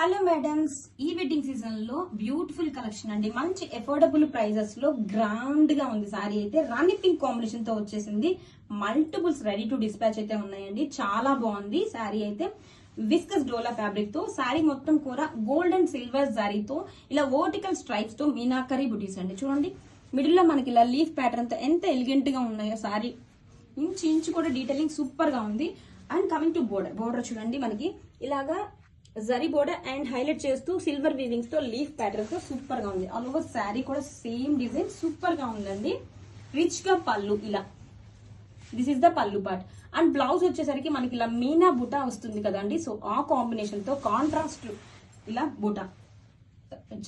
Hello madams, ఈ wedding season లో beautiful collection అండి. మంచి అఫోర్డబుల్ ప్రైజెస్ లో గ్రాండ్ గా ఉంది సారీ అయితే. రాణి పింక్ కాంబినేషన్ తో వచ్చేసింది. మల్టిపుల్స్ రెడీ టు డిస్పాచ్ అయితే ఉన్నాయండి. చాలా బాగుంది సారీ అయితే. విస్కస్ డోలా ఫ్యాబ్రిక్ తో సారీ మొత్తం కూడా గోల్డ్ అండ్ సిల్వర్ జారీతో ఇలా వర్టికల్ స్ట్రైప్స్ తో మీనాకరీ బుటీస్ అండి. చూడండి, మిడిల్ లో మనకి ఇలా లీఫ్ ప్యాటర్న్ తో ఎంత ఎలిగెంట్ గా ఉన్నాయో సారీ. ఇంచు ఇంచు కూడా డీటెయిలింగ్ సూపర్ గా ఉంది. అండ్ కమింగ్ టు బోర్డర్ చూడండి, మనకి ఇలాగా జరీ బోర్డర్ అండ్ హైలైట్ చేస్తూ సిల్వర్ వీవింగ్స్ తో లీఫ్ ప్యాటర్న్ తో సూపర్ గా ఉంది. ఆల్ ఓవర్ శారీ కూడా సేమ్ డిజైన్ సూపర్ గా ఉందండి. రిచ్ గా పళ్ళు, ఇలా దిస్ ఇస్ ద పళ్ళు పార్ట్. అండ్ బ్లౌజ్ వచ్చేసరికి మనకి ఇలా మీనా బుటా వస్తుంది కదండి. సో ఆ కాంబినేషన్ తో కాంట్రాస్ట్ ఇలా బుటా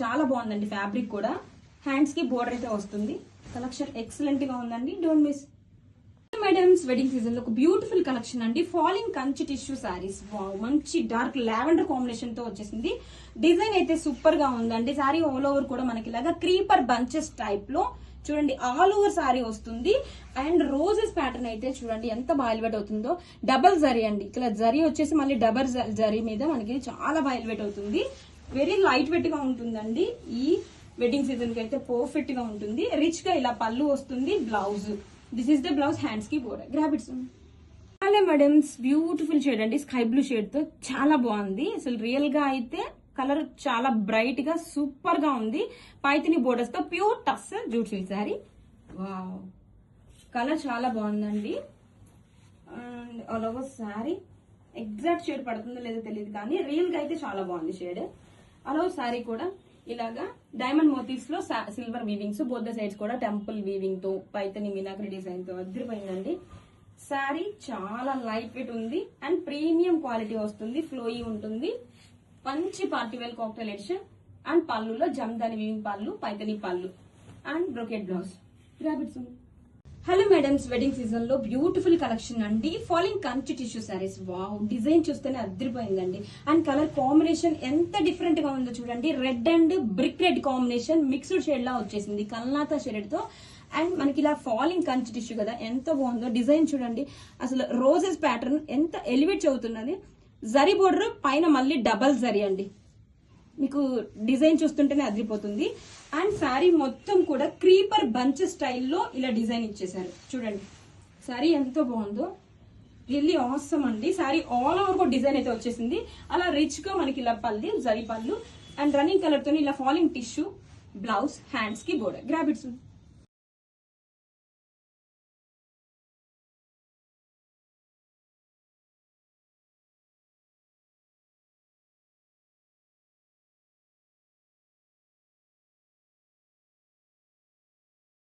చాలా బాగుందండి. ఫ్యాబ్రిక్ కూడా హ్యాండ్స్ కి బోర్డర్ అయితే వస్తుంది. కలెక్షన్ ఎక్సలెంట్ గా ఉందండి, don't miss. Madams, wedding season లో ఒక బ్యూటిఫుల్ కలెక్షన్ అండి. Falling Kanchi tissue saris. మంచి డార్క్ లావెండర్ కాంబినేషన్ తో వచ్చేసింది. డిజైన్ అయితే సూపర్ గా ఉందండి. సారీ ఆల్ ఓవర్ కూడా మనకి ఇలాగా క్రీపర్ బంచెస్ టైప్ లో చూడండి, ఆల్ ఓవర్ సారీ వస్తుంది. అండ్ రోజెస్ ప్యాటర్న్ అయితే చూడండి ఎంత బాగా ఎలివేట్ అవుతుందో. డబల్ జరీ అండి, ఇక్కడ జరీ వచ్చేసి మళ్ళీ డబల్ జరీ మీద మనకి చాలా బాగా ఎలివేట్ అవుతుంది. వెరీ లైట్ వెయిట్ గా ఉంటుందండి. ఈ వెడ్డింగ్ సీజన్ కి అయితే పర్ఫెక్ట్ గా ఉంటుంది. రిచ్ గా ఇలా పళ్ళు వస్తుంది. Blouse, this is the blouse, hands కి border. Grab its. Hello madams, beautiful shade అండి. స్కై బ్లూ షేడ్ తో చాలా బాగుంది. అసలు రియల్ గా అయితే కలర్ చాలా బ్రైట్ గా సూపర్ గా ఉంది. పైతిని బోర్డర్స్ తో ప్యూర్ టస్ jute silk sari. Wow, colour చాలా బాగుందండి. And all over sari exact shade పడుతుందో లేదో తెలియదు, కానీ రియల్ గా అయితే చాలా బాగుంది షేడ్. ఆల్ ఓవర్ సారీ కూడా ఇలాగా డైమండ్ మోటివ్స్ లో silver weavings, both the sides కూడా టెంపుల్ వీవింగ్ తో పైతని మీనాకరి డిజైన్ తో అదిరిపోయిందండి. శారీ చాలా లైట్ వెయిట్ ఉంది అండ్ ప్రీమియం క్వాలిటీ వస్తుంది. ఫ్లోయీ ఉంటుంది. మంచి party wear cocktail edition. And పళ్ళులో జమ్దాని వీవింగ్ పళ్ళు, పైతని పళ్ళు and brocade blouse. Grab its. Hello madams, wedding season లో బ్యూటిఫుల్ కలెక్షన్ అండి. Falling Kanchi tissue saris. Wow, design చూస్తేనే అదిరిపోయిందండి. అండ్ కలర్ కాంబినేషన్ ఎంత డిఫరెంట్ గా ఉందో చూడండి. Red and brick red combination mixed shade లా వచ్చేసింది కల్నాతా షేడ్ తో. అండ్ మనకి ఇలా ఫాలింగ్ కంచి టిష్యూ కదా, ఎంత బాగుందో డిజైన్ చూడండి. అసలు రోజెస్ ప్యాటర్న్ ఎంత ఎలివేట్ అవుతున్నది. జరీ బోర్డర్ పైన మళ్ళీ డబల్ జరీ అండి. మీకు డిజైన్ చూస్తుంటేనే అదిరిపోతుంది. అండ్ శారీ మొత్తం కూడా క్రీపర్ బంచ్ స్టైల్లో ఇలా డిజైన్ ఇచ్చేసారు. చూడండి శారీ ఎంత బాగుందో, రియల్లీ ఆసమ్ అండి. శారీ ఆల్ ఓవర్ కూడా డిజైన్ అయితే వచ్చేసింది. అలా రిచ్ గా మనకి ఇలా పల్లి, జరీ పళ్ళు అండ్ రన్నింగ్ కలర్ తో ఇలా ఫాలింగ్ టిష్యూ, బ్లౌజ్, హ్యాండ్స్ కి బోర్డర్. గ్రాబిట్స్.